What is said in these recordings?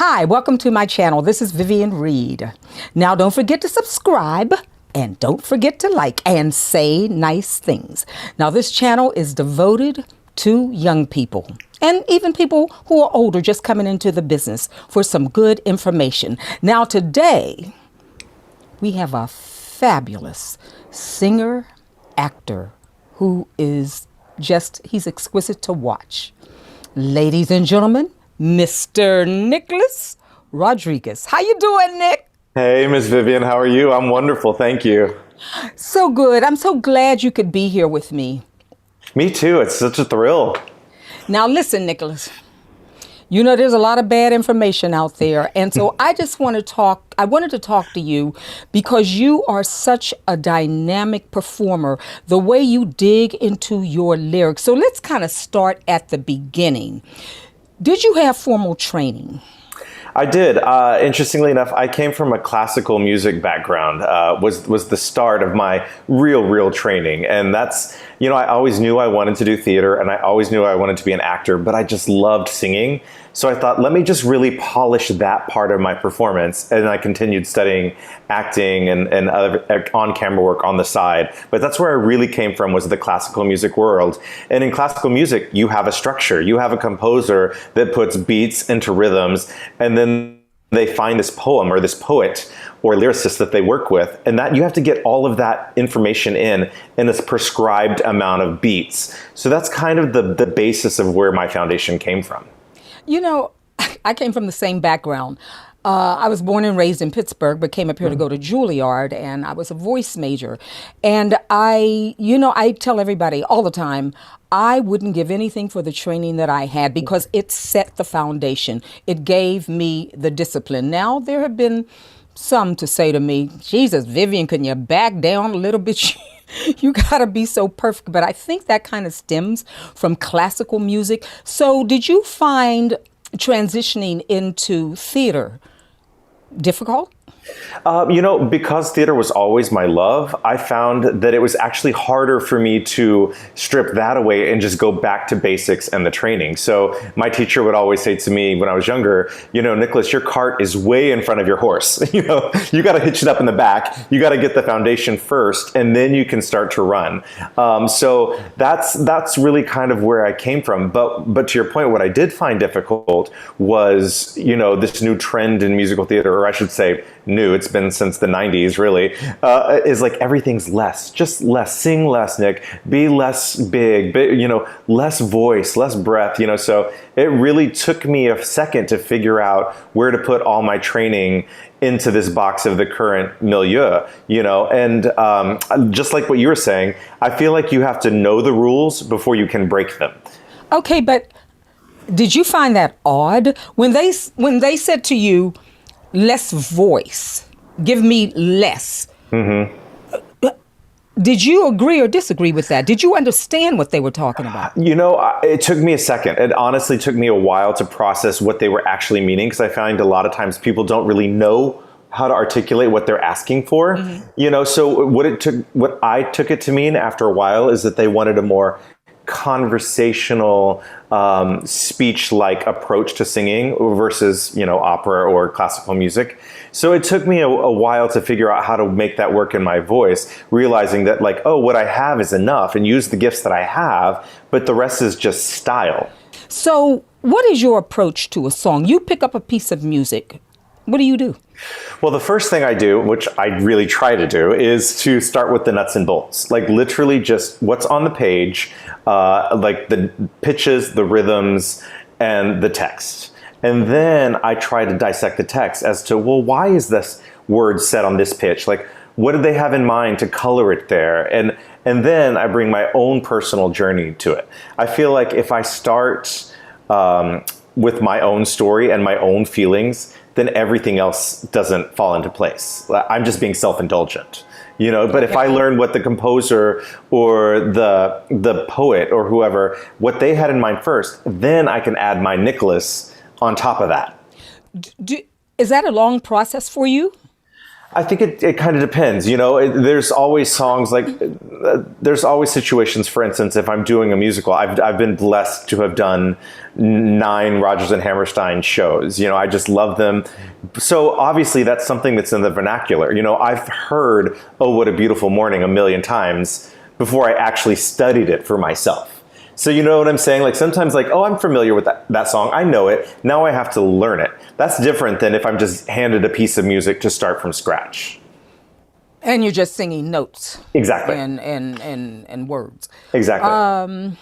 Hi, welcome to my channel. This is Vivian Reed. Now, don't forget to subscribe and don't forget to like and say nice things. Now, this channel is devoted to young people and even people who are older just coming into the business for some good information. Now, today, we have a fabulous singer, actor who is he's exquisite to watch. Ladies and gentlemen, Mr. Nicholas Rodriquez. How you doing, Nick? Hey, Miss Vivian, how are you? I'm wonderful, thank you. So good. I'm so glad you could be here with me. Me too, it's such a thrill. Now listen, Nicholas, you know there's a lot of bad information out there, and so I wanted to talk to you because you are such a dynamic performer, the way you dig into your lyrics. So let's kind of start at the beginning. Did you have formal training? I did. Interestingly enough, I came from a classical music background, was the start of my real training. And that's, I always knew I wanted to do theater and I always knew I wanted to be an actor, but I just loved singing. So I thought, let me just really polish that part of my performance. And I continued studying acting and other on-camera work on the side. But that's where I really came from, was the classical music world. And in classical music, you have a structure. You have a composer that puts beats into rhythms, and then they find this poem or this poet or lyricist that they work with, and that you have to get all of that information in this prescribed amount of beats. So that's kind of the basis of where my foundation came from. You know, I came from the same background. I was born and raised in Pittsburgh, but came up here to go to Juilliard, and I was a voice major. And I tell everybody all the time, I wouldn't give anything for the training that I had because it set the foundation. It gave me the discipline. Now, there have been some to say to me, Jesus, Vivian, can you back down a little bit? You gotta be so perfect. But I think that kind of stems from classical music. So did you find transitioning into theater difficult? Because theater was always my love, I found that it was actually harder for me to strip that away and just go back to basics and the training. So my teacher would always say to me when I was younger, Nicholas, your cart is way in front of your horse. You got to hitch it up in the back. You got to get the foundation first, and then you can start to run. So that's really kind of where I came from. But to your point, what I did find difficult was, this new trend in musical theater, or I should say new, it's been since the 90s really, is like everything's less, just less. Sing less, Nick, be less big, less voice, less breath, so it really took me a second to figure out where to put all my training into this box of the current milieu, and just like what you were saying, I feel like you have to know the rules before you can break them. Okay, but did you find that odd when they said to you, less voice, give me less? Mm-hmm. Did you agree or disagree with that? Did you understand what they were talking about? It took me a second. It honestly took me a while to process what they were actually meaning, because I find a lot of times people don't really know how to articulate what they're asking for. Mm-hmm. So what I took it to mean after a while is that they wanted a more conversational, speech-like approach to singing versus, opera or classical music. So it took me a while to figure out how to make that work in my voice, realizing that what I have is enough, and use the gifts that I have, but the rest is just style. So what is your approach to a song? You pick up a piece of music. What do you do? Well, the first thing I do, which I really try to do, is to start with the nuts and bolts. Literally just what's on the page, the pitches, the rhythms, and the text. And then I try to dissect the text as to, well, why is this word set on this pitch? What did they have in mind to color it there? And then I bring my own personal journey to it. I feel like if I start with my own story and my own feelings, then everything else doesn't fall into place. I'm just being self-indulgent, but if I learn what the composer or the poet or whoever, what they had in mind first, then I can add my Nicholas on top of that. Is that a long process for you? I think it kind of depends. There's always songs like there's always situations. For instance, if I'm doing a musical, I've been blessed to have done 9 Rodgers and Hammerstein shows. I just love them. So obviously that's something that's in the vernacular. I've heard "Oh, What a Beautiful Morning" a million times before I actually studied it for myself. So you know what I'm saying? Like sometimes oh, I'm familiar with that song. I know it. Now I have to learn it. That's different than if I'm just handed a piece of music to start from scratch. And you're just singing notes. Exactly. And words. Exactly.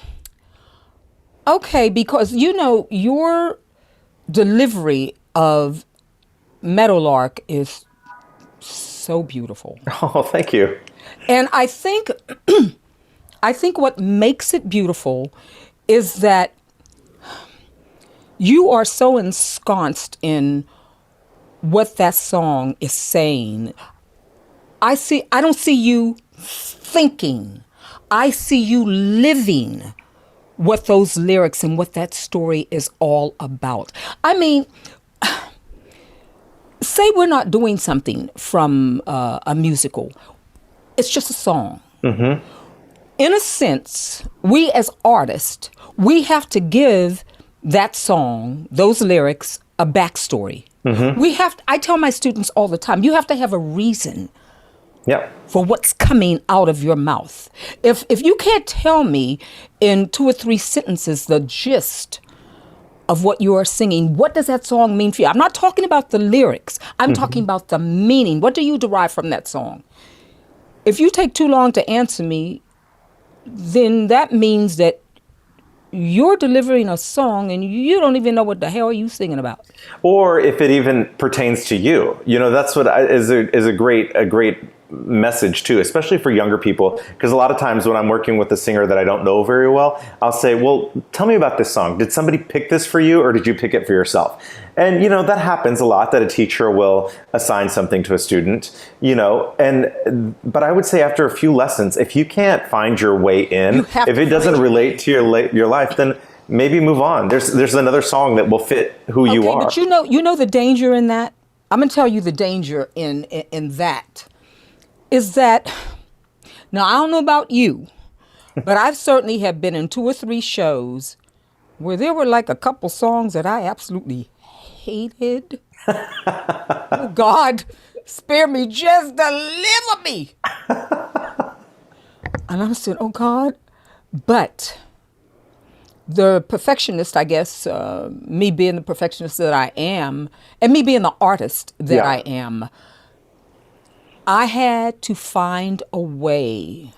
Okay, because your delivery of Meadowlark is so beautiful. Oh, thank you. And I think what makes it beautiful is that you are so ensconced in what that song is saying. I don't see you thinking. I see you living what those lyrics and what that story is all about. I mean, say we're not doing something from a musical. It's just a song. Mm-hmm. In a sense, we as artists, we have to give that song, those lyrics, a backstory. Mm-hmm. I tell my students all the time, you have to have a reason for what's coming out of your mouth. If you can't tell me in 2 or 3 sentences the gist of what you are singing, what does that song mean for you? I'm not talking about the lyrics. I'm talking about the meaning. What do you derive from that song? If you take too long to answer me, then that means that you're delivering a song and you don't even know what the hell you're singing about. Or if it even pertains to you. That's what is a great message too, especially for younger people, because a lot of times when I'm working with a singer that I don't know very well, I'll say, well, tell me about this song. Did somebody pick this for you or did you pick it for yourself? And that happens a lot, that a teacher will assign something to a student, but I would say after a few lessons, if you can't find your way in, if it doesn't relate to your life, then maybe move on. There's another song that will fit who you are. But you know the danger in that? I'm going to tell you the danger in that. Is that, now I don't know about you, but I've certainly have been in 2 or 3 shows where there were like a couple songs that I absolutely hated. Oh God, spare me, just deliver me. And I'm saying, oh God, but the perfectionist, I guess, me being the perfectionist that I am, and me being the artist that I am, I had to find a way.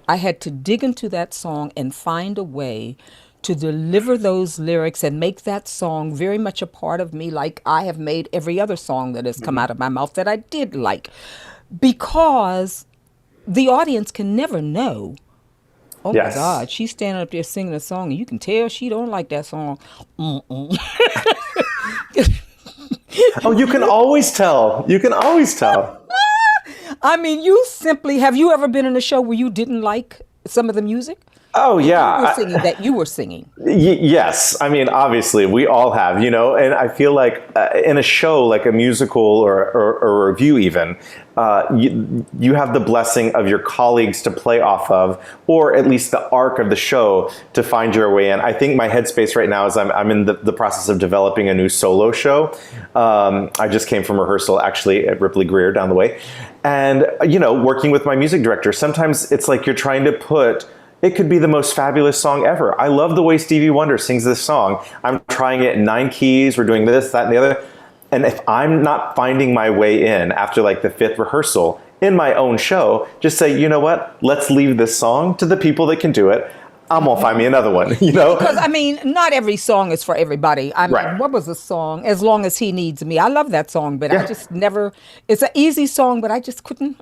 I had to dig into that song and find a way to deliver those lyrics and make that song very much a part of me, like I have made every other song that has come out of my mouth that I did like. Because the audience can never know, oh my God, she's standing up there singing a song and you can tell she don't like that song. Oh, you can always tell. You can always tell. I mean, have you ever been in a show where you didn't like some of the music? Oh, yeah. You were singing. Yes. I mean, obviously, we all have, and I feel like in a show, like a musical or a review even, you have the blessing of your colleagues to play off of, or at least the arc of the show to find your way in. I think my headspace right now is I'm in the process of developing a new solo show. I just came from rehearsal, actually, at Ripley Greer down the way. And, working with my music director, sometimes it's like you're trying to it could be the most fabulous song ever. I love the way Stevie Wonder sings this song. I'm trying it in 9 keys. We're doing this, that, and the other. And if I'm not finding my way in after like the 5th rehearsal in my own show, just say, you know what? Let's leave this song to the people that can do it. I'm going to find me another one, Because, I mean, not every song is for everybody. I mean, right. What was the song? As Long as He Needs Me. I love that song, but I just never, it's an easy song, but I just couldn't,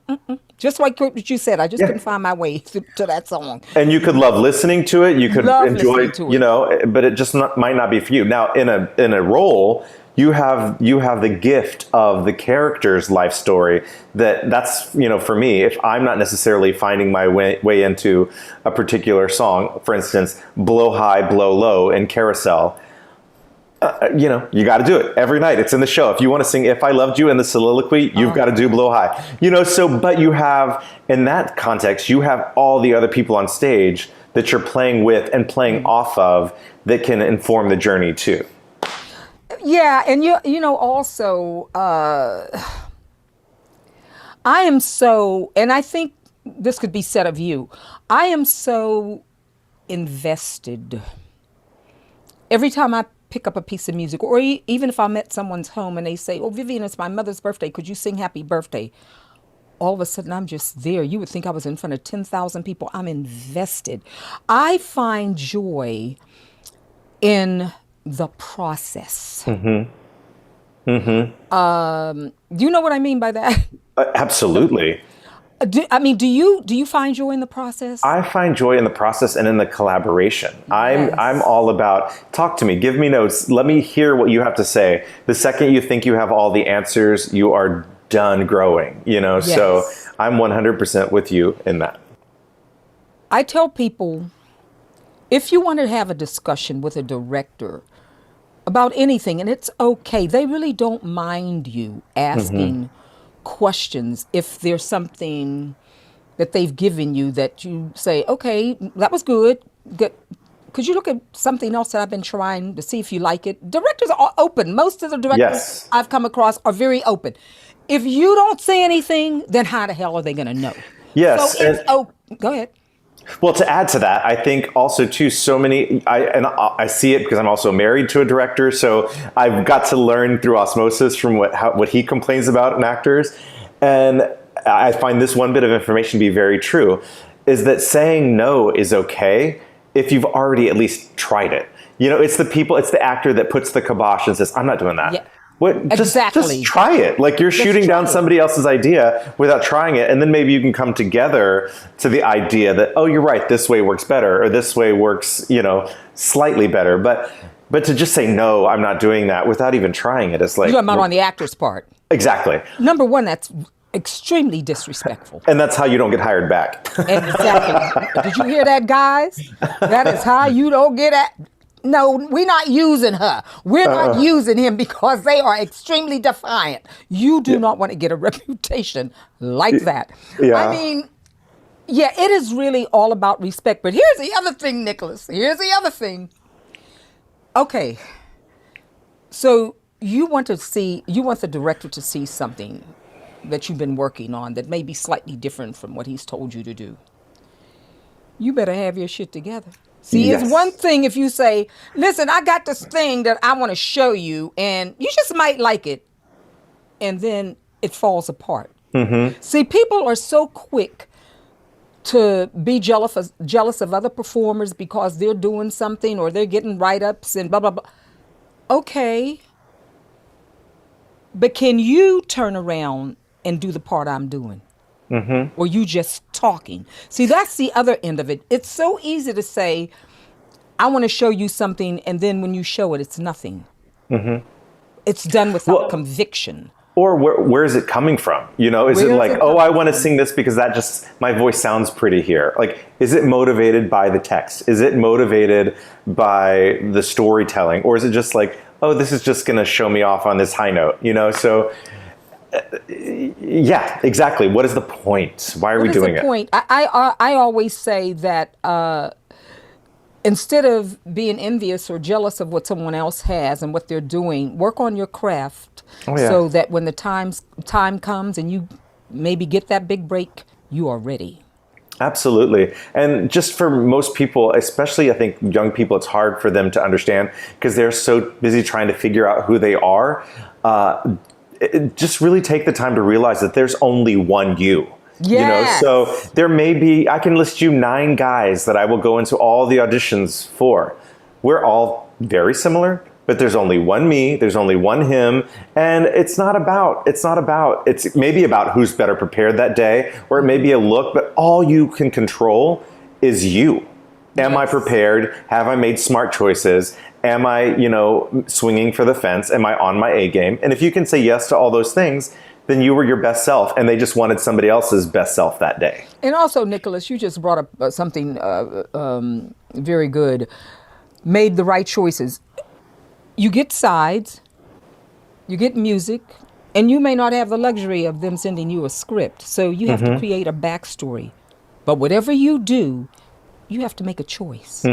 just like what you said, I just couldn't find my way to that song. And you could love listening to it. You could enjoy, but it just might not be for you. Now, in a role, you have the gift of the character's life story that's for me, if I'm not necessarily finding my way into a particular song, for instance, Blow High, Blow Low in Carousel, You got to do it every night. It's in the show. If you want to sing If I Loved You in the soliloquy, you've got to do Blow High. But you have, in that context, you have all the other people on stage that you're playing with and playing off of that can inform the journey too. Yeah, and also, I am so, and I think this could be said of you, I am so invested. Every time I pick up a piece of music, or even if I'm at someone's home and they say, "Oh, Vivian, it's my mother's birthday. Could you sing Happy Birthday?" All of a sudden, I'm just there. You would think I was in front of 10,000 people. I'm invested. I find joy in the process. Do you know what I mean by that? Absolutely. Do you find joy in the process? I find joy in the process and in the collaboration. Yes. I'm all about, talk to me, give me notes, let me hear what you have to say. The second you think you have all the answers, you are done growing, Yes. So I'm 100% with you in that. I tell people, if you want to have a discussion with a director about anything, and it's okay, they really don't mind you asking questions if there's something that they've given you that you say, okay, that was good. Could you look at something else that I've been trying to see if you like it? Directors are open. Most of the directors Yes. I've come across are very open. If you don't say anything, then how the hell are they going to know? Yes. So go ahead. Well, to add to that, I think also too, I see it because I'm also married to a director, so I've got to learn through osmosis from what he complains about in actors, and I find this one bit of information to be very true, is that saying no is okay if you've already at least tried it. It's the actor that puts the kibosh and says, "I'm not doing that." Yeah. What? Exactly. Just try it. Like you're shooting down somebody else's idea without trying it. And then maybe you can come together to the idea that, oh, you're right, this way works better, or this way works, slightly better. But to just say, no, I'm not doing that without even trying it, it's like. You're talking about on the actor's part. Exactly. Number one, that's extremely disrespectful. And that's how you don't get hired back. Exactly. Did you hear that, guys? That is how you don't get at. No, we're not using her. We're not using him because they are extremely defiant. You do not want to get a reputation like that. Yeah. It is really all about respect. But here's the other thing, Nicholas. Here's the other thing. Okay. So you want the director to see something that you've been working on that may be slightly different from what he's told you to do. You better have your shit together. See, Yes. It's one thing if you say, listen, I got this thing that I want to show you, and you just might like it, and then it falls apart. See, people are so quick to be jealous of other performers because they're doing something or they're getting write-ups and blah, blah, blah. Okay. But can you turn around and do the part I'm doing? Or you just talking? See, that's the other end of it. It's so easy to say, I want to show you something, and then when you show it, it's nothing. It's done without conviction. Or where is it coming from? Is it like, I want to sing this because my voice sounds pretty here? Like, is it motivated by the text? Is it motivated by the storytelling? Or is it just like, oh, this is just going to show me off on this high note? So... yeah, exactly. What is the point? Why are we doing it? What is the point? I always say that instead of being envious or jealous of what someone else has and what they're doing, work on your craft so that when the time comes and you maybe get that big break, you are ready. Absolutely. And just for most people, especially I think young people, it's hard for them to understand because they're so busy trying to figure out who they are. Just really take the time to realize that there's only one you. Yes. So there may be, I can list you 9 guys that I will go into all the auditions for. We're all very similar, but there's only one me, there's only one him, and it's maybe about who's better prepared that day, or it may be a look, but all you can control is you. Am I prepared? Have I made smart choices? Am I, swinging for the fence? Am I on my A game? And if you can say yes to all those things, then you were your best self, and they just wanted somebody else's best self that day. And also, Nicholas, you just brought up something very good. Made the right choices. You get sides, you get music, and you may not have the luxury of them sending you a script. So you have to create a backstory. But whatever you do, you have to make a choice.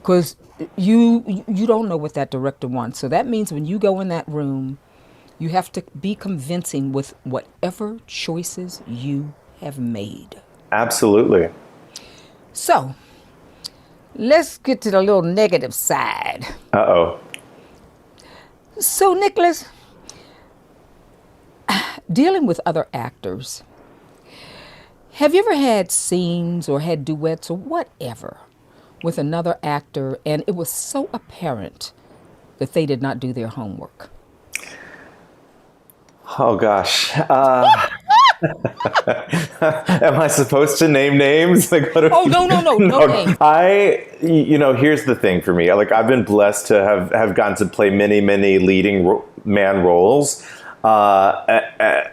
Because you don't know what that director wants. So that means when you go in that room, you have to be convincing with whatever choices you have made. Absolutely. So let's get to the little negative side. Uh-oh. So, Nicholas, dealing with other actors, have you ever had scenes or had duets or whatever with another actor and it was so apparent that they did not do their homework? Oh, gosh. Am I supposed to name names? Like, what Oh, no names. Here's the thing for me. Like, I've been blessed to have gotten to play many leading man roles. And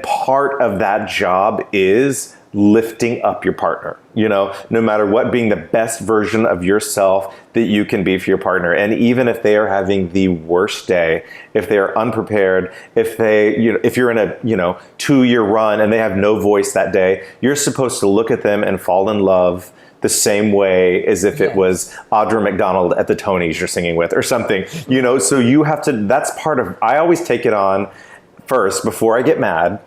part of that job is lifting up your partner, no matter what, being the best version of yourself that you can be for your partner. And even if they are having the worst day, if they are unprepared, if you're in a 2-year run and they have no voice that day, you're supposed to look at them and fall in love the same way as if it was Audra McDonald at the Tonys you're singing with or something, so you have to, that's part of, I always take it on first before I get mad.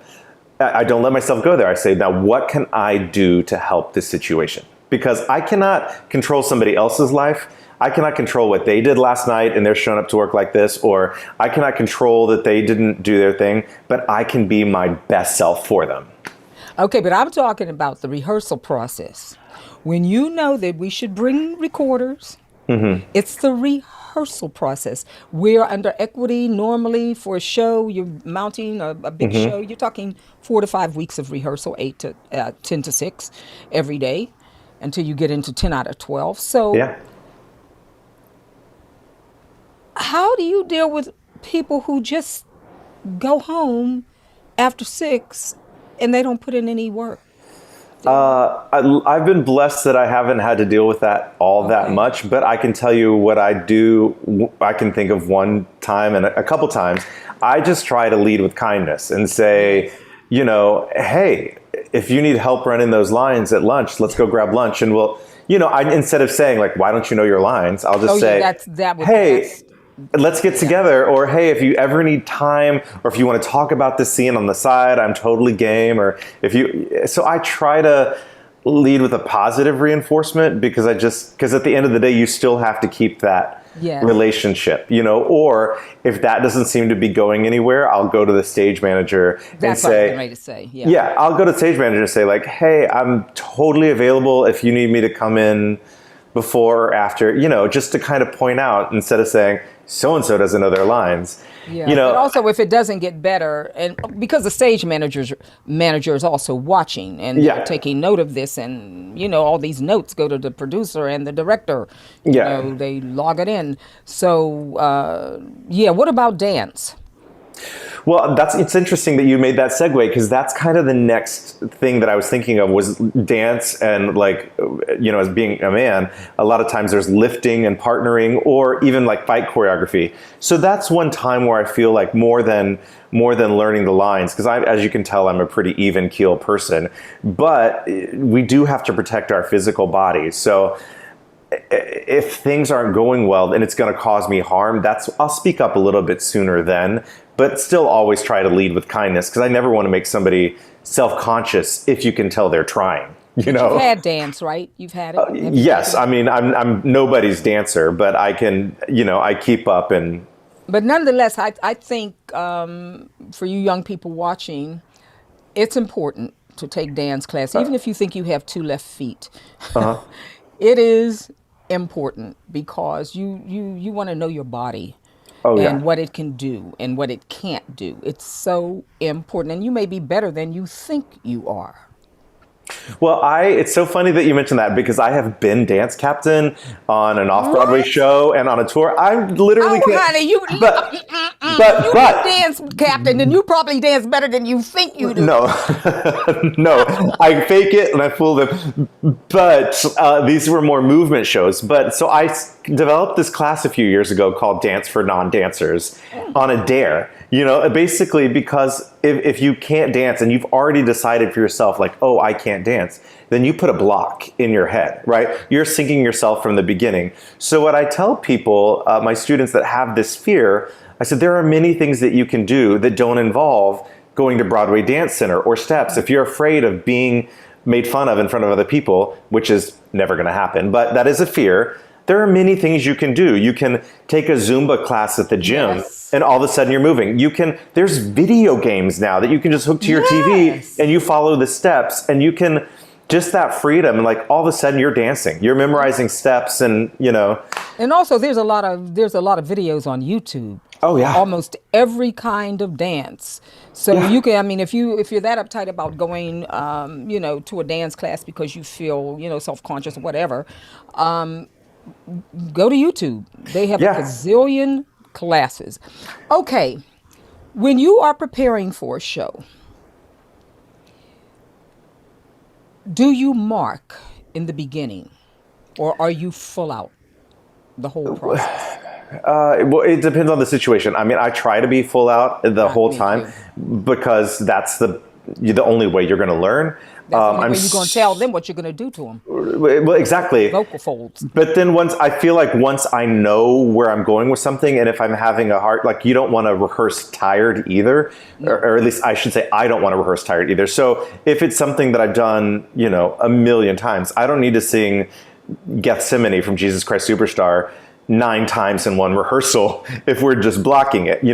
I don't let myself go there. I say, now what can I do to help this situation? Because I cannot control somebody else's life. I cannot control what they did last night and they're showing up to work like this, or I cannot control that they didn't do their thing, but I can be my best self for them. Okay, but I'm talking about the rehearsal process. When you know that we should bring recorders, it's the rehearsal process. We're under equity normally for a show. You're mounting a big show. You're talking 4 to 5 weeks of rehearsal, 10 to 6 every day until you get into 10 out of 12. So how do you deal with people who just go home after 6 and they don't put in any work? I've been blessed that I haven't had to deal with that that much, but I can tell you what I do. I can think of one time and a couple times. I just try to lead with kindness and say, hey, if you need help running those lines at lunch, let's go grab lunch. And we'll, instead of saying like, why don't you know your lines? I'll just say, hey, let's get together. Or, hey, if you ever need time, or if you want to talk about this scene on the side, I'm totally game. Or so I try to lead with a positive reinforcement because at the end of the day, you still have to keep that relationship, or if that doesn't seem to be going anywhere, I'll go to the stage manager and say, what I was ready to say. I'll go to the stage manager and say like, hey, I'm totally available if you need me to come in before or after, just to kind of point out instead of saying, so-and-so doesn't know their lines. But also if it doesn't get better, and because the stage manager is also watching and they're taking note of this, and all these notes go to the producer and the director. They log it in. So what about dance? Well, it's interesting that you made that segue, because that's kind of the next thing that I was thinking of was dance. And like, as being a man, a lot of times there's lifting and partnering, or even like fight choreography. So that's one time where I feel like more than learning the lines, because as you can tell, I'm a pretty even keel person, but we do have to protect our physical bodies. So if things aren't going well and it's going to cause me harm, I'll speak up a little bit sooner then, but still always try to lead with kindness, because I never want to make somebody self-conscious if you can tell they're trying. You've had dance, right? You've had it? Yes. I mean, I'm nobody's dancer, but I can, I keep up. But nonetheless, I think for you young people watching, it's important to take dance class, even if you think you have 2 left feet. It is important because you want to know your body and what it can do and what it can't do. It's so important, and you may be better than you think you are. Well, it's so funny that you mentioned that, because I have been dance captain on an off-Broadway show and on a tour. I literally can't. Honey, you but dance, Captain, then you probably dance better than you think you do. no, no, I fake it and I fool them. But these were more movement shows. But so I developed this class a few years ago called Dance for Non-Dancers on a dare. You know, basically because if you can't dance and you've already decided for yourself, like, oh, I can't dance, then you put a block in your head, right? You're sinking yourself from the beginning. So what I tell people, my students that have this fear, I said, there are many things that you can do that don't involve going to Broadway Dance Center or steps. If you're afraid of being made fun of in front of other people, which is never going to happen, but that is a fear, there are many things you can do. You can take a Zumba class at the gym, Yes. and all of a sudden you're moving. There's video games now that you can just hook to your TV and you follow the steps, and you can just that freedom, and like all of a sudden you're dancing. You're memorizing steps, and you know. And also, there's a lot of videos on YouTube. Oh yeah. Almost every kind of dance. So you can, I mean, if you're that uptight about going, to a dance class because you feel, self-conscious or whatever, go to YouTube. They have a gazillion classes. Okay, when you are preparing for a show, do you mark in the beginning, or are you full out the whole process? Well, it depends on the situation. I mean, I try to be full out the whole time because that's the only way you're going to learn. That's the only way you're going to tell them what you're going to do to them. Well, exactly. Vocal folds. But then once I know where I'm going with something, and if I'm having a hard, like, you don't want to rehearse tired either, or at least I should say I don't want to rehearse tired either. So if it's something that I've done, a million times, I don't need to sing Gethsemane from Jesus Christ Superstar 9 times in one rehearsal if we're just blocking it, but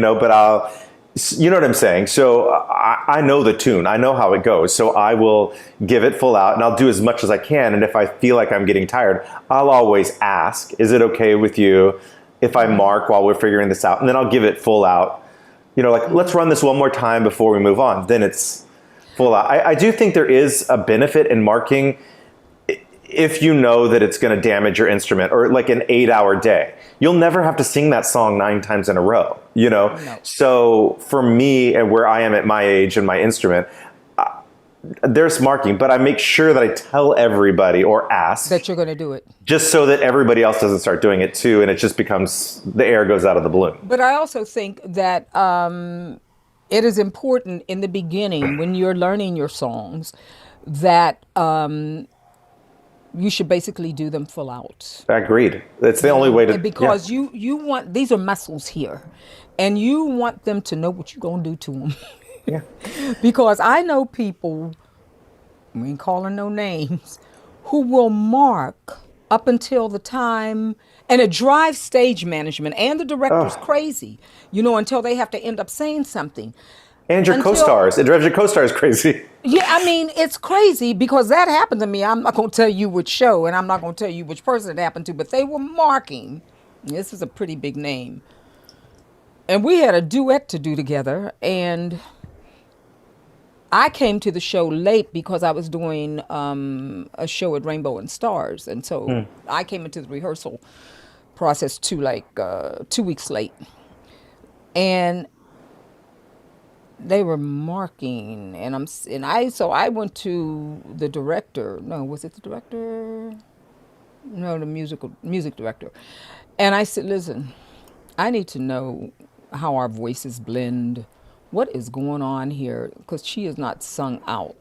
you know what I'm saying? So I know the tune, I know how it goes. So I will give it full out and I'll do as much as I can. And if I feel like I'm getting tired, I'll always ask, is it okay with you if I mark while we're figuring this out? And then I'll give it full out, like, let's run this one more time before we move on. Then it's full out. I do think there is a benefit in marking if you know that it's going to damage your instrument, or like an 8-hour day. You'll never have to sing that song 9 times in a row, No. So for me, and where I am at my age and my instrument, there's marking, but I make sure that I tell everybody or ask that you're going to do it, just so that everybody else doesn't start doing it too, and it just becomes, the air goes out of the balloon. But I also think that it is important in the beginning when you're learning your songs that you should basically do them full out. Agreed. That's the only way to. Because you want, these are muscles here, and you want them to know what you're going to do to them. Yeah. Because I know people, we ain't calling no names, who will mark up until the time, and it drives stage management and the director's crazy, until they have to end up saying something. And your co-stars. It drives your co-stars crazy. Yeah, I mean, it's crazy because that happened to me. I'm not going to tell you which show, and I'm not going to tell you which person it happened to, but they were marking. This is a pretty big name. And we had a duet to do together, and I came to the show late because I was doing a show at Rainbow and Stars, and so I came into the rehearsal process 2 weeks late. And they were marking, and I went to the director. No, was it the director? No, the music director. And I said, listen, I need to know how our voices blend. What is going on here? Because she is not sung out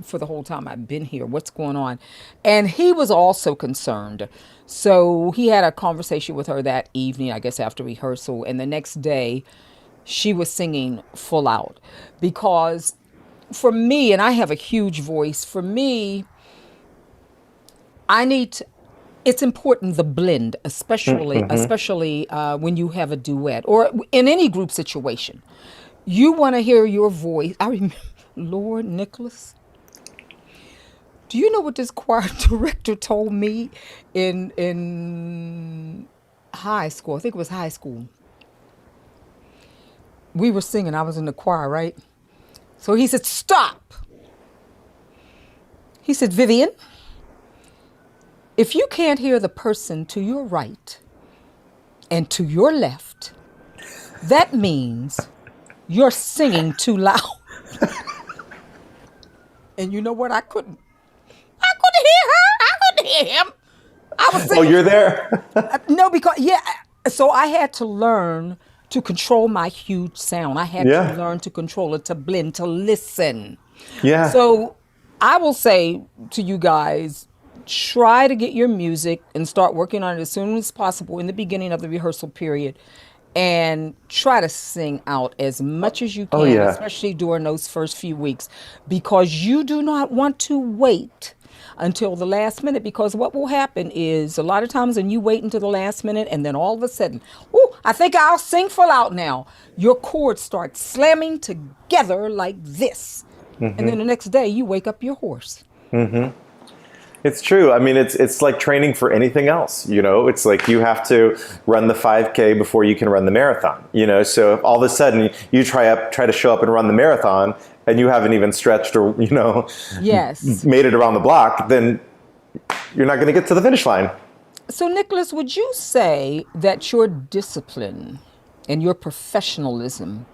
for the whole time I've been here. What's going on? And he was also concerned. So he had a conversation with her that evening, I guess after rehearsal, and the next day she was singing full out. Because for me, and I have a huge voice, for me, it's important, the blend, especially when you have a duet or in any group situation. You want to hear your voice. I remember, Lord Nicholas, do you know what this choir director told me in high school? I think it was high school. We were singing, I was in the choir, right? So he said, stop. He said, Vivian, if you can't hear the person to your right and to your left that means you're singing too loud. And you know what? I couldn't hear her. I couldn't hear him. I was Oh, singing. you're there? No, because, yeah. So I had to learn to control my huge sound. I had Yeah. to learn to control it, to blend, to listen. Yeah. So I will say to you guys, try to get your music and start working on it as soon as possible in the beginning of the rehearsal period. And try to sing out as much as you can, Oh, yeah. especially during those first few weeks, because you do not want to wait until the last minute. Because what will happen is a lot of times when you wait until the last minute and then all of a sudden, oh, I think I'll sing full out now. Your chords start slamming together like this. And then the next day you wake up your hoarse. It's true. I mean, it's like training for anything else, you know? It's like you have to run the 5K before you can run the marathon, you know? So if all of a sudden you try to show up and run the marathon and you haven't even stretched or, you know, Yes. made it around the block, then you're not going to get to the finish line. So, Nicholas, would you say that your discipline and your professionalism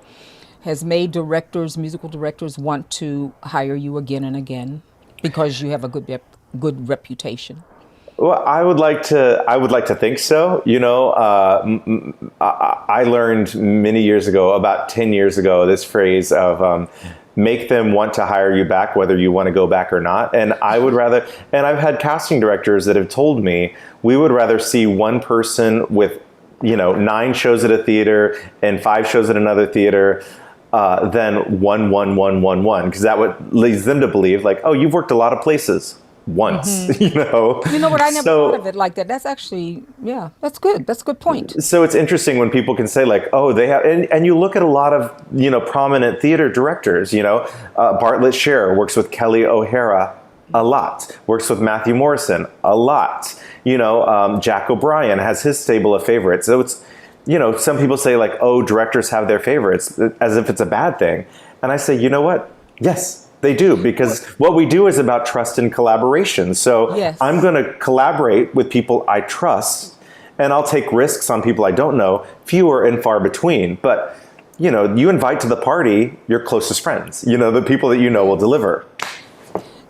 has made directors, musical directors, want to hire you again and again because you have a good reputation? Well, I would like to think so. You know, I learned many years ago, about 10 years ago, this phrase of make them want to hire you back, whether you want to go back or not. And I would rather, and I've had casting directors that have told me, we would rather see one person with, you know, 9 shows at a theater and 5 shows at another theater than one, because that would leads them to believe like, oh, you've worked a lot of places once, you know. You know what? I never thought of it like that. That's actually, yeah, that's good. That's a good point. So it's interesting when people can say like, oh, they have, and you look at a lot of, you know, prominent theater directors, you know, Bartlett Sher works with Kelly O'Hara a lot, works with Matthew Morrison a lot, you know, Jack O'Brien has his stable of favorites. So it's, you know, some people say like, oh, directors have their favorites as if it's a bad thing. And I say, you know what? Yes, they do, because what we do is about trust and collaboration. So Yes. I'm going to collaborate with people I trust, and I'll take risks on people I don't know, fewer and far between. But, you know, you invite to the party your closest friends, you know, the people that you know will deliver.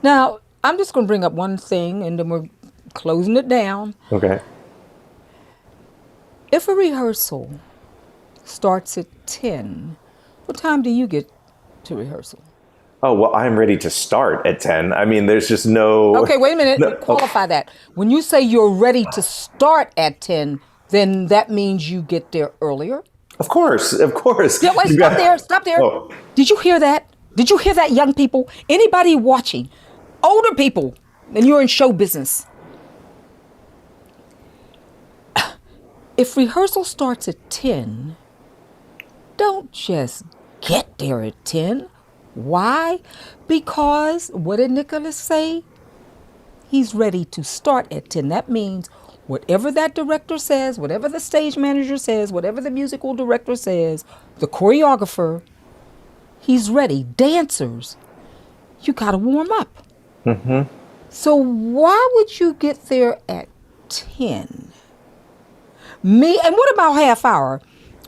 Now, I'm just going to bring up one thing and then we're closing it down. Okay. If a rehearsal starts at 10, what time do you get to rehearsal? Oh, well, I'm ready to start at 10. I mean, there's just no... Okay, wait a minute. No, Qualify that. When you say you're ready to start at 10, then that means you get there earlier? Of course, of course. Yeah, wait, stop there. Oh. Did you hear that? Did you hear that, young people? Anybody watching? Older people, and you're in show business. If rehearsal starts at 10, don't just get there at 10. Why? Because, what did Nicholas say? He's ready to start at 10. That means whatever that director says, whatever the stage manager says, whatever the musical director says, the choreographer, he's ready. Dancers, you got to warm up. Mm-hmm. So why would you get there at 10? Me, and what about half hour?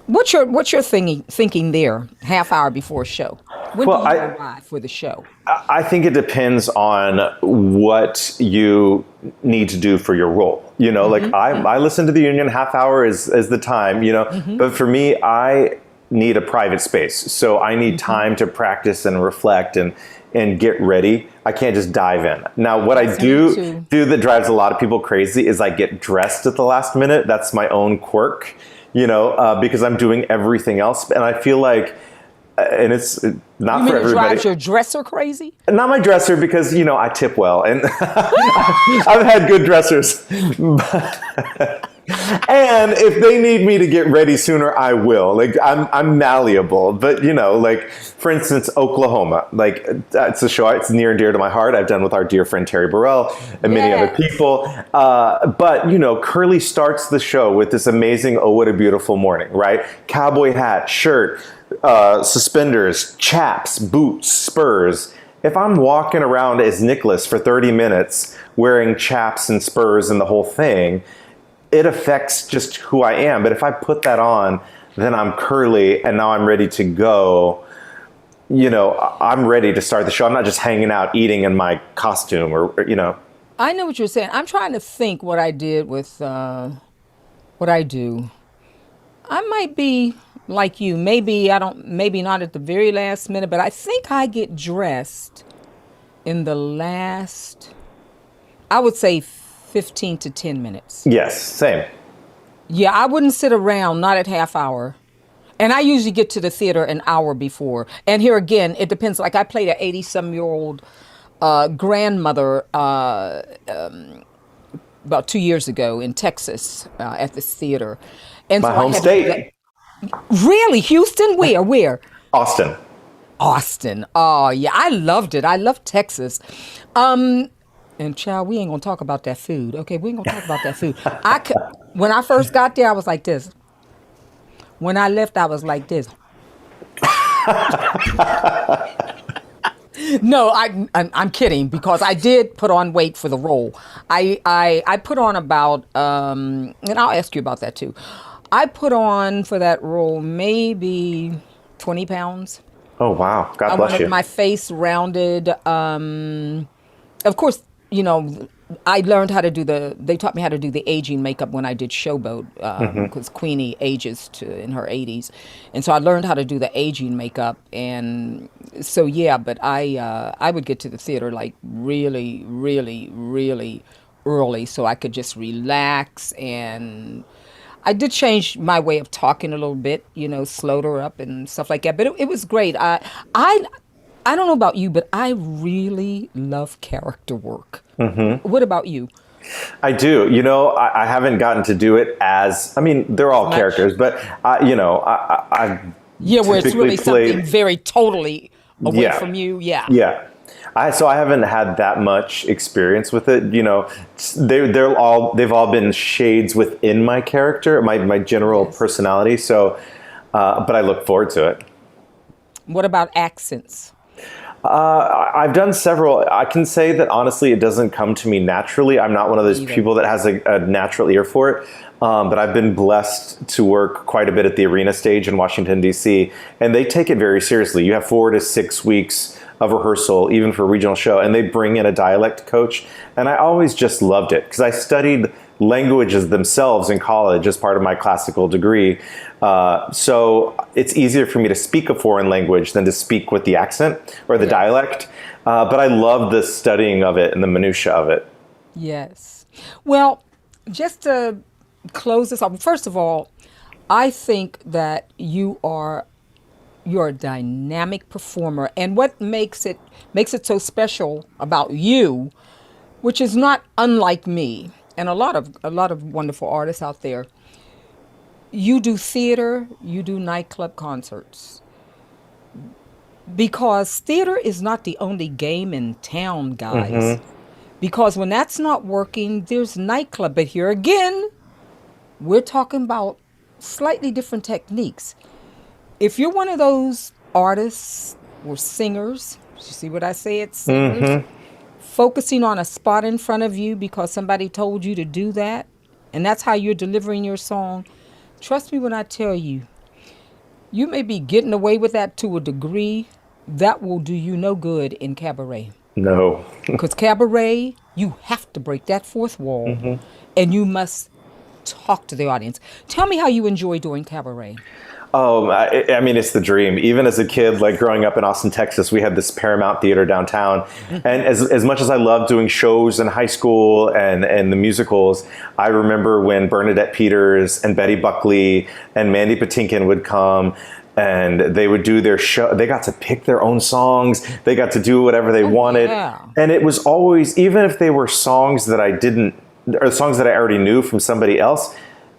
What's your thinking there? Half hour before show. When do you arrive for the show? I think it depends on what you need to do for your role. You know, like I listen to the union, half hour is the time, you know, but for me, I need a private space. So I need time to practice and reflect and get ready. I can't just dive in. Now, what I do that drives a lot of people crazy is I get dressed at the last minute. That's my own quirk, you know, because I'm doing everything else. And I feel like, and it's not for everybody. It drives your dresser crazy? Not my dresser, because, you know, I tip well. And I've had good dressers. And if they need me to get ready sooner, I will. Like, I'm malleable. But, you know, like, for instance, Oklahoma. Like, it's a show, it's near and dear to my heart. I've done with our dear friend Terry Burrell and many other people. But, you know, Curly starts the show with this amazing "Oh, What a Beautiful Morning," right? Cowboy hat, shirt, suspenders, chaps, boots, spurs. If I'm walking around as Nicholas for 30 minutes wearing chaps and spurs and the whole thing, it affects just who I am. But if I put that on, then I'm curly, and now I'm ready to go. I'm ready to start the show. I'm not just hanging out eating in my costume or. I know what you're saying. I'm trying to think what I did with what I do. I might be like you. Maybe not at the very last minute, but I think I get dressed in the last, I would say 15 to 10 minutes. Yes, same. Yeah, I wouldn't sit around, not at half hour. And I usually get to the theater an hour before. And here again, it depends. Like I played an 80-some-year-old grandmother about 2 years ago in Texas at this theater. And My so home state. Really? Houston? Where? Austin. Austin. Oh, yeah. I loved it. I love Texas. And child, we ain't gonna talk about that food. Okay, we ain't gonna talk about that food. When I first got there, I was like this. When I left, I was like this. No, I'm kidding, because I did put on weight for the role. I put on about, and I'll ask you about that too. I put on for that role maybe 20 pounds. Oh, wow. God I bless wanted you. my face rounded. Of course, I learned how to they taught me how to do the aging makeup when I did Showboat, because Queenie ages in her 80s. And so I learned how to do the aging makeup. And so, yeah, but I would get to the theater like really, really, really early so I could just relax. And I did change my way of talking a little bit, slowed her up and stuff like that. But it was great. I don't know about you, but I really love character work. What about you? I do. I haven't gotten to do it they're all characters, but I've where it's really played, something very totally away from you. Yeah. Yeah. So I haven't had that much experience with it. They've all been shades within my character, my general personality. So, but I look forward to it. What about accents? I've done several. I can say that honestly, it doesn't come to me naturally. I'm not one of those people that has a natural ear for it. But I've been blessed to work quite a bit at the Arena stage in Washington, D.C., and they take it very seriously. You have 4 to 6 weeks of rehearsal, even for a regional show, and they bring in a dialect coach. And I always just loved it because I studied languages themselves in college as part of my classical degree. So it's easier for me to speak a foreign language than to speak with the accent or the dialect. But I love the studying of it and the minutia of it. Yes. Well, just to close this off, first of all, I think that you're a dynamic performer, and what makes it so special about you, which is not unlike me and a lot of wonderful artists out there. You do theater, you do nightclub concerts. Because theater is not the only game in town, guys. Because when that's not working, there's nightclub. But here again, we're talking about slightly different techniques. If you're one of those artists or singers, you see what I say? It's singers, focusing on a spot in front of you because somebody told you to do that, and that's how you're delivering your song. Trust me when I tell you, you may be getting away with that to a degree that will do you no good in cabaret. No. Because cabaret, you have to break that fourth wall, and you must talk to the audience. Tell me how you enjoy doing cabaret. Oh, it's the dream. Even as a kid, like growing up in Austin, Texas, we had this Paramount Theater downtown. And as much as I loved doing shows in high school and the musicals, I remember when Bernadette Peters and Betty Buckley and Mandy Patinkin would come and they would do their show. They got to pick their own songs. They got to do whatever they wanted. Yeah. And it was always, even if they were songs that songs that I already knew from somebody else,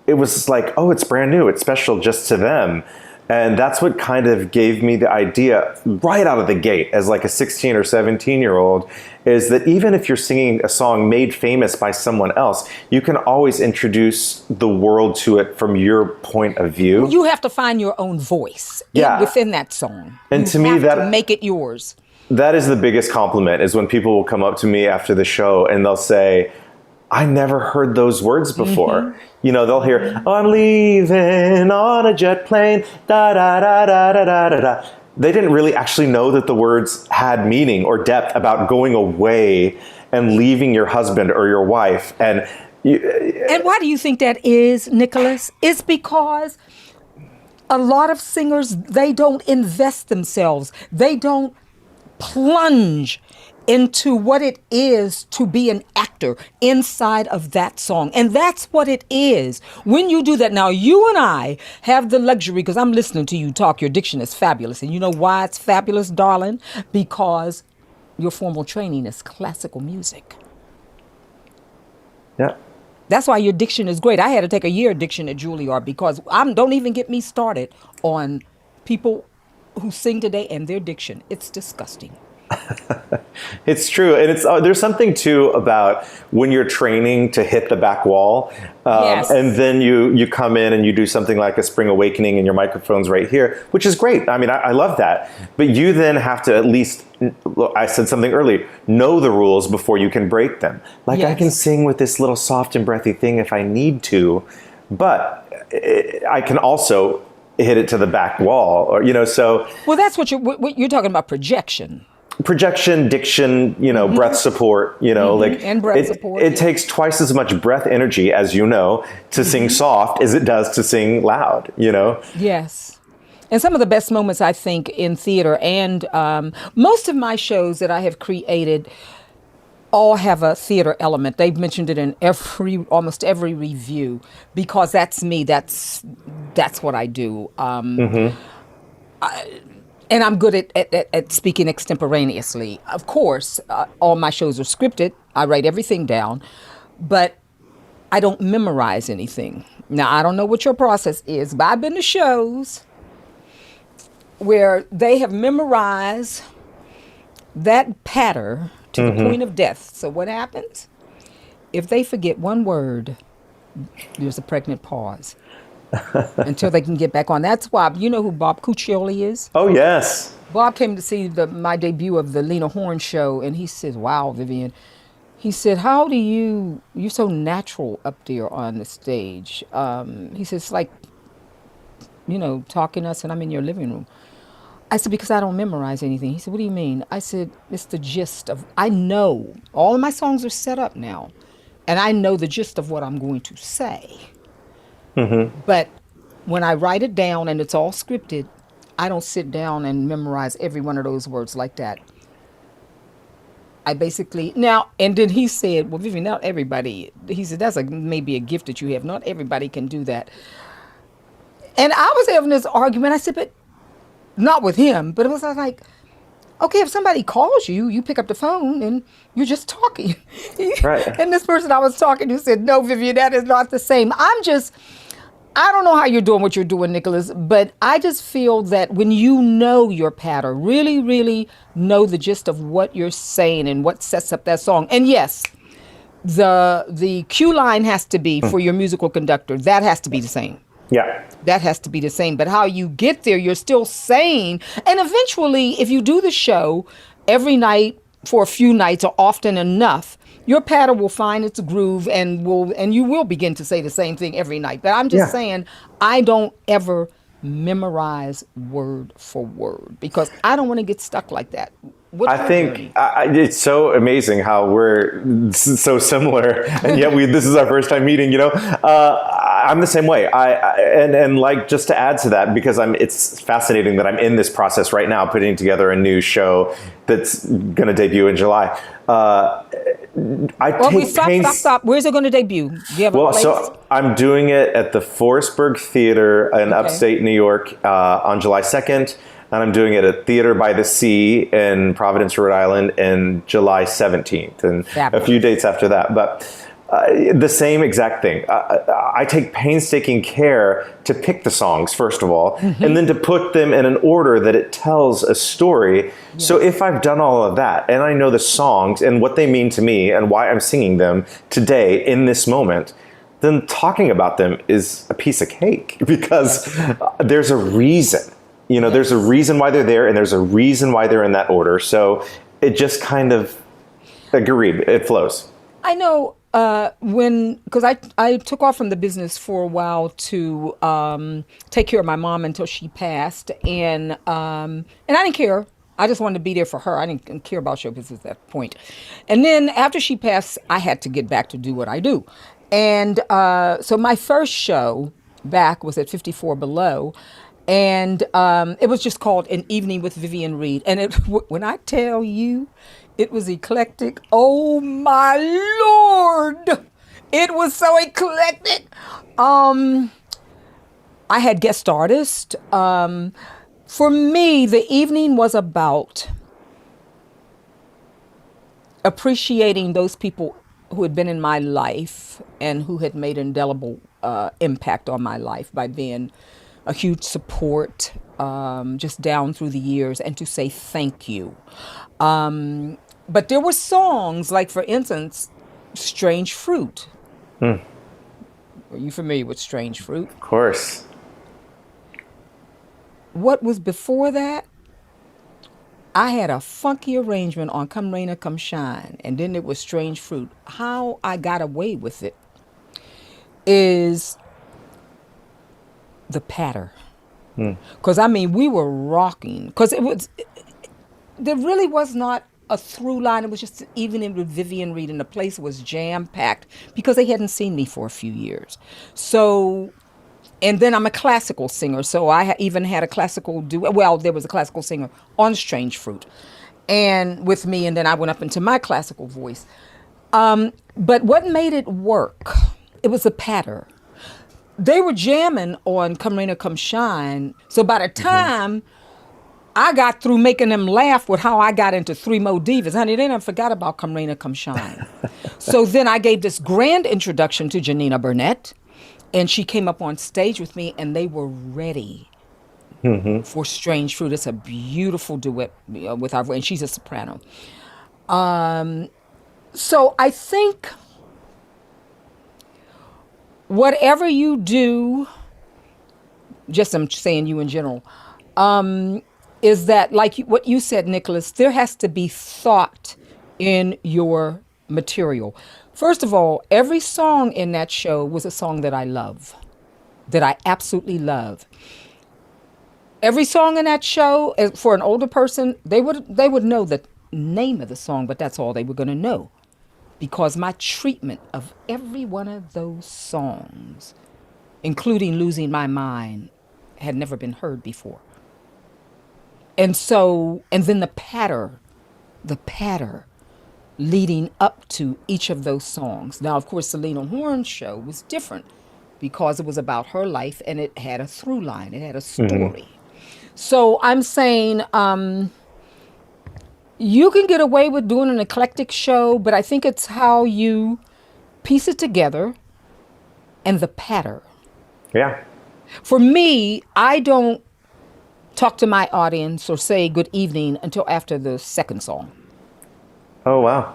it was like, oh, it's brand new. It's special just to them. And that's what kind of gave me the idea right out of the gate as like a 16 or 17-year-old, is that even if you're singing a song made famous by someone else, you can always introduce the world to it from your point of view. You have to find your own voice within that song. And to me, that make it yours. That is the biggest compliment, is when people will come up to me after the show and they'll say, I never heard those words before. You know, they'll hear, oh, I'm leaving on a jet plane, da da da da da da da da. They didn't really actually know that the words had meaning or depth about going away and leaving your husband or your wife. And why do you think that is, Nicholas? It's because a lot of singers, they don't invest themselves. They don't plunge into what it is to be an actor inside of that song. And that's what it is. When you do that, now you and I have the luxury, because I'm listening to you talk, your diction is fabulous. And you know why it's fabulous, darling? Because your formal training is classical music. Yeah. That's why your diction is great. I had to take a year of diction at Juilliard because don't even get me started on people who sing today and their diction. It's disgusting. It's true, and there's something too about when you're training to hit the back wall, Yes. and then you come in and you do something like a spring awakening, and your microphone's right here, which is great. I mean, I love that, but you then have to at least, I said something earlier, know the rules before you can break them. Like I Yes. can sing with this little soft and breathy thing if I need to, but I can also hit it to the back wall, or so. Well, that's what you're talking about, projection. Projection, diction, breath support, And breath support, It yeah. takes twice as much breath energy, as you know, to sing soft as it does to sing loud, Yes. And some of the best moments, I think, in theater and most of my shows that I have created all have a theater element. They've mentioned it in almost every review because that's me. That's what I do. And I'm good at speaking extemporaneously. Of course, all my shows are scripted. I write everything down, but I don't memorize anything. Now, I don't know what your process is, but I've been to shows where they have memorized that patter to the point of death. So what happens? If they forget one word, there's a pregnant pause. Until they can get back on. That's why, you know who Bob Cuccioli is? Oh, yes. Bob came to see my debut of the Lena Horne show, and he said, wow, Vivian. He said, how do you're so natural up there on the stage. He says, it's like, talking to us, and I'm in your living room. I said, because I don't memorize anything. He said, what do you mean? I said, it's the gist of, I know, all of my songs are set up now, and I know the gist of what I'm going to say. But when I write it down and it's all scripted, I don't sit down and memorize every one of those words like that. I basically, and then he said, well, Vivian, not everybody, he said, that's maybe a gift that you have. Not everybody can do that. And I was having this argument. I said, but not with him, but it was like, okay, if somebody calls you, you pick up the phone and you're just talking. Right. And this person I was talking to said, no, Vivian, that is not the same. I don't know how you're doing what you're doing, Nicholas, but I just feel that when you know your pattern, really, really know the gist of what you're saying and what sets up that song. And yes, the cue line has to be for your musical conductor. That has to be the same. Yeah. That has to be the same. But how you get there, you're still saying. And eventually, if you do the show every night for a few nights or often enough, your pattern will find its groove and you will begin to say the same thing every night. But I'm just saying, I don't ever memorize word for word because I don't want to get stuck like that. I think it's so amazing how we're so similar, and yet this is our first time meeting. I'm the same way. And like just to add to that, because it's fascinating that I'm in this process right now, putting together a new show that's going to debut in July. Stop. Where's it going to debut? Do you have a place? So I'm doing it at the Forestburg Theater in upstate New York on July 2nd. And I'm doing it at Theater by the Sea in Providence, Rhode Island, in July 17th, and a few dates after that. But the same exact thing. I take painstaking care to pick the songs, first of all, and then to put them in an order that it tells a story. Yes. So if I've done all of that, and I know the songs and what they mean to me and why I'm singing them today in this moment, then talking about them is a piece of cake because there's a reason. There's a reason why they're there, and there's a reason why they're in that order. So it just kind of agreed. It flows. I know because I took off from the business for a while to take care of my mom until she passed, and I didn't care. I just wanted to be there for her. I didn't care about show business at that point. And then after she passed, I had to get back to do what I do. And so my first show back was at 54 Below. And it was just called An Evening with Vivian Reed. And when I tell you, it was eclectic. Oh, my Lord. It was so eclectic. I had guest artists. For me, the evening was about appreciating those people who had been in my life and who had made indelible impact on my life by being a huge support just down through the years, and to say thank you. But there were songs like, for instance, Strange Fruit. Are you familiar with Strange Fruit? Of course. What was before that? I had a funky arrangement on Come Rain or Come Shine, and then it was Strange Fruit. How I got away with it is the patter. Because, I mean, we were rocking. Because there really was not a through line. It was just even in with Vivian Reed, and the place was jam-packed because they hadn't seen me for a few years. So... And then I'm a classical singer, so I even had a classical duet. Well, there was a classical singer on Strange Fruit, and with me, and then I went up into my classical voice. But what made it work? It was the patter. They were jamming on Come Rain or Come Shine, so by the time I got through making them laugh with how I got into Three Mo Divas, honey, they never forgot about Come Rain or Come Shine. So then I gave this grand introduction to Janina Burnett. And she came up on stage with me, and they were ready for Strange Fruit. It's a beautiful duet with our voice, and she's a soprano. So I think whatever you do, just I'm saying you in general, is that, like what you said, Nicholas, there has to be thought in your material. First of all, every song in that show was a song that I love, that I absolutely love. Every song in that show, for an older person, they would know the name of the song, but that's all they were going to know, because my treatment of every one of those songs, including Losing My Mind, had never been heard before. And then the patter leading up to each of those songs. Now, of course, Selena Horne's show was different because it was about her life, and it had a through line. It had a story. So I'm saying you can get away with doing an eclectic show, but I think it's how you piece it together and the patter. Yeah. For me, I don't talk to my audience or say good evening until after the second song. Oh, wow.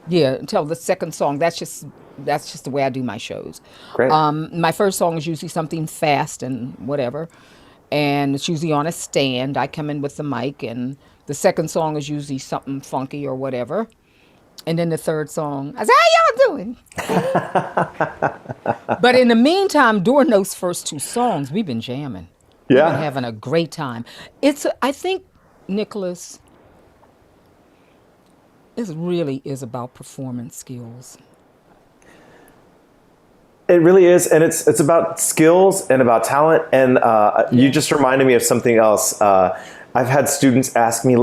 Yeah, until the second song. That's just the way I do my shows. Great. My first song is usually something fast and whatever, and it's usually on a stand. I come in with the mic, and the second song is usually something funky or whatever. And then the third song, I say, how y'all doing? But in the meantime, during those first two songs, we've been jamming. Yeah. We've been having a great time. I think, Nicholas, it really is about performance skills. It really is, and it's about skills and about talent. And you just reminded me of something else. I've had students ask me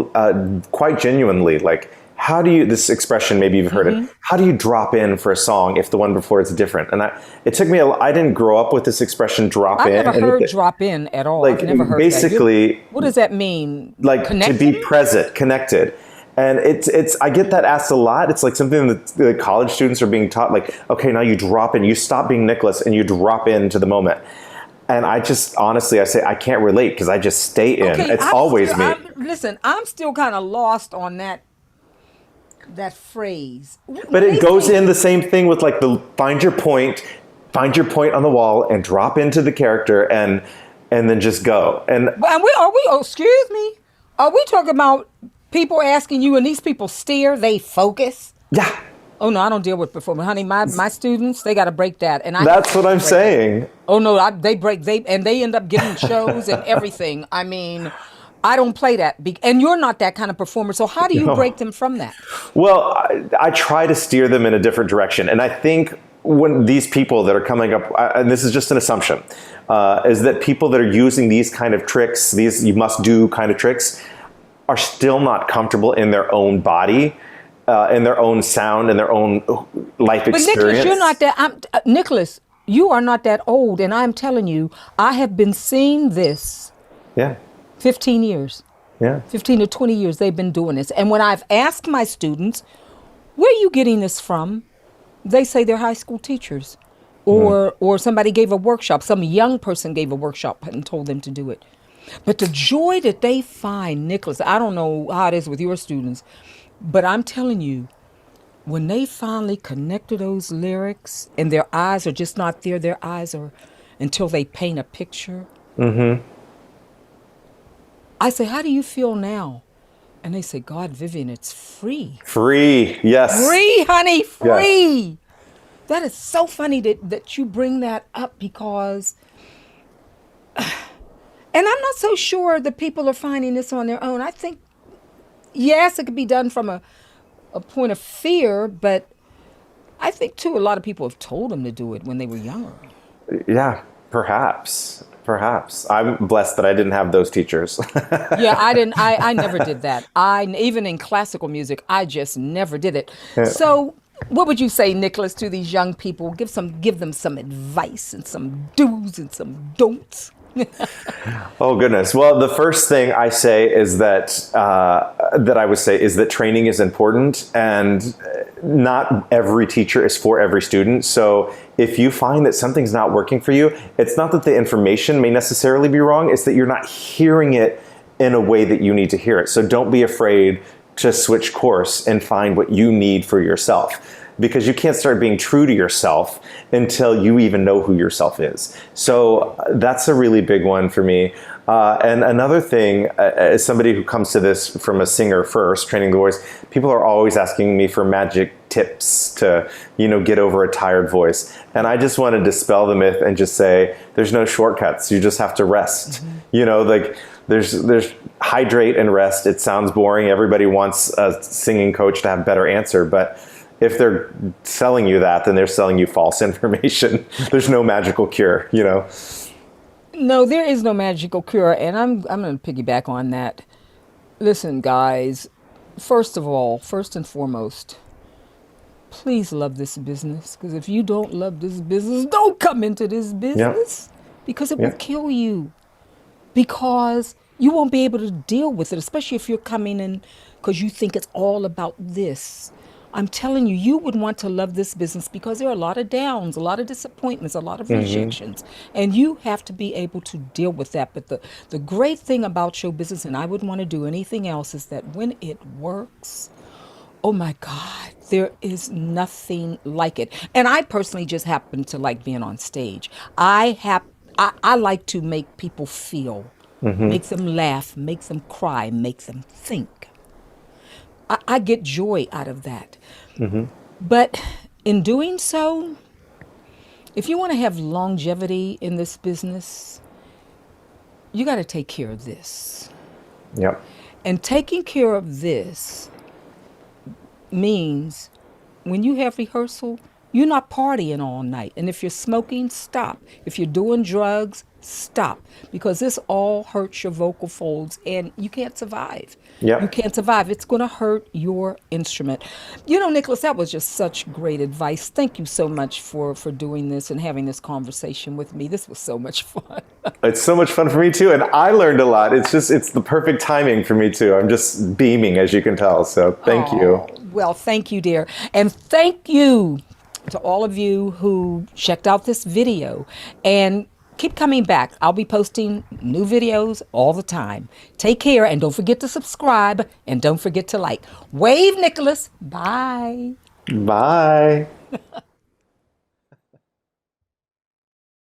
quite genuinely, like, how do you, this expression, maybe you've heard it, how do you drop in for a song if the one before is different? And it took me, I didn't grow up with this expression, drop in. I've never heard drop in at all. Like, I've never heard basically, that. What does that mean? Like, connected? To be present, connected. And it's I get that asked a lot. It's like something that the college students are being taught, like, okay, now you drop in, you stop being Nicholas and you drop into the moment. And I just, honestly, I say I can't relate because I just stay in. Okay, it's always me. Listen, I'm still kind of lost on that phrase. But it goes in the same thing with like the find your point on the wall and drop into the character and then just go. And excuse me, are we talking about people asking you and these people stare, they focus? Yeah. Oh no, I don't deal with performance, honey. My students, they got to break that, and That's what I'm saying. Oh no, they break and they end up getting shows and everything. I mean, I don't play that, and you're not that kind of performer. So how do you break them from that? Well, I try to steer them in a different direction, and I think when these people that are coming up, and this is just an assumption, is that people that are using these kind of tricks, these you must do kind of tricks, are still not comfortable in their own body. In their own sound and their own life experience. But Nicholas, you're not that. Nicholas, you are not that old, and I'm telling you, I have been seeing this. Yeah. 15 years. Yeah. 15 to 20 years they've been doing this, and when I've asked my students, "Where are you getting this from?" They say they're high school teachers, or somebody gave a workshop. Some young person gave a workshop and told them to do it. But the joy that they find, Nicholas, I don't know how it is with your students. But I'm telling you, when they finally connect to those lyrics and their eyes are just not there, their eyes are until they paint a picture. Mm-hmm. I say, how do you feel now? And they say, God, Vivian, it's free. Free, yes. Free, honey, free. Yes. That is so funny that you bring that up because, and I'm not so sure that people are finding this on their own. I think, yes, it could be done from a point of fear, but I think, too, a lot of people have told them to do it when they were younger. Yeah, perhaps. I'm blessed that I didn't have those teachers. Yeah, I didn't. I never did that. Even in classical music, I just never did it. Yeah. So what would you say, Nicholas, to these young people? Give them some advice and some do's and some don'ts. Oh goodness! Well, the first thing I say is that I would say is that training is important, and not every teacher is for every student. So if you find that something's not working for you, it's not that the information may necessarily be wrong; it's that you're not hearing it in a way that you need to hear it. So don't be afraid to switch course and find what you need for yourself. Because you can't start being true to yourself until you even know who yourself is. So that's a really big one for me. And another thing, as somebody who comes to this from a singer first, training the voice, people are always asking me for magic tips to, get over a tired voice. And I just want to dispel the myth and just say, there's no shortcuts. You just have to rest. Mm-hmm. There's hydrate and rest. It sounds boring. Everybody wants a singing coach to have a better answer, but if they're selling you that, then they're selling you false information. There's no magical cure, No, there is no magical cure, and I'm going to piggyback on that. Listen, guys, first and foremost, please love this business, because if you don't love this business, don't come into this business, because it will kill you, because you won't be able to deal with it, especially if you're coming in because you think it's all about this. I'm telling you, you would want to love this business because there are a lot of downs, a lot of disappointments, a lot of rejections, and you have to be able to deal with that. But the great thing about show business, and I wouldn't want to do anything else, is that when it works, oh my God, there is nothing like it. And I personally just happen to like being on stage. I like to make people feel, make them laugh, make them cry, make them think. I get joy out of that. Mm-hmm. But in doing so, if you want to have longevity in this business, you got to take care of this. Yep. And taking care of this means when you have rehearsal, you're not partying all night. And if you're smoking, stop. If you're doing drugs, stop. Because this all hurts your vocal folds and you can't survive. Yep. You can't survive. It's going to hurt your instrument. Nicholas, that was just such great advice. Thank you so much for doing this and having this conversation with me. This was so much fun. It's so much fun for me too. And I learned a lot. It's the perfect timing for me too. I'm just beaming, as you can tell. So thank you. Well, thank you, dear. And thank you to all of you who checked out this video, and keep coming back. I'll be posting new videos all the time. Take care, and don't forget to subscribe, and don't forget to like. Wave, Nicholas. Bye. Bye.